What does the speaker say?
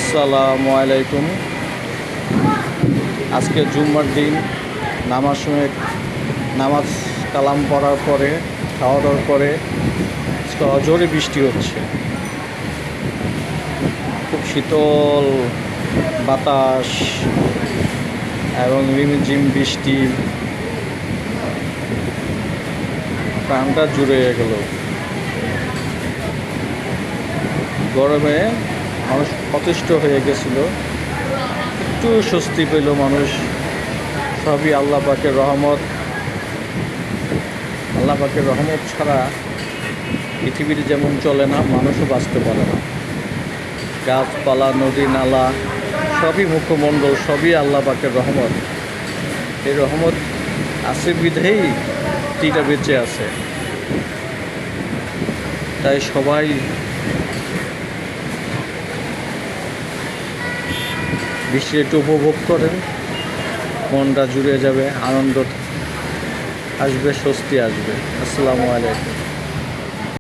আসসালামু আলাইকুম। আজকে জুম্মার দিন নামাজ কালাম পড়ার পরে খাওয়া দাওয়ার পরে জোরে বৃষ্টি হচ্ছে। খুব শীতল বাতাস এবং রিমঝিম বৃষ্টি, প্রাণটা জুড়ে গেল। গরমে মানুষ অতিষ্ঠ হয়ে গেছিল, একটু স্বস্তি পেল মানুষ। সবই আল্লাহ পাকের রহমত। আল্লাহ পাকের রহমত ছাড়া পৃথিবীর যেমন চলে না, মানুষও বাঁচতে পারে না। গাছপালা, নদী নালা সবই মুখমণ্ডল, সবই আল্লাহ পাকের রহমত। এই রহমত আছে বিধেই টিটা বেঁচে আছে। তাই সবাই বৃষ্টি একটু উপভোগ করেন, মনটা জুড়ে যাবে, আনন্দ আসবে, স্বস্তি আসবে। আসসালামু আলাইকুম।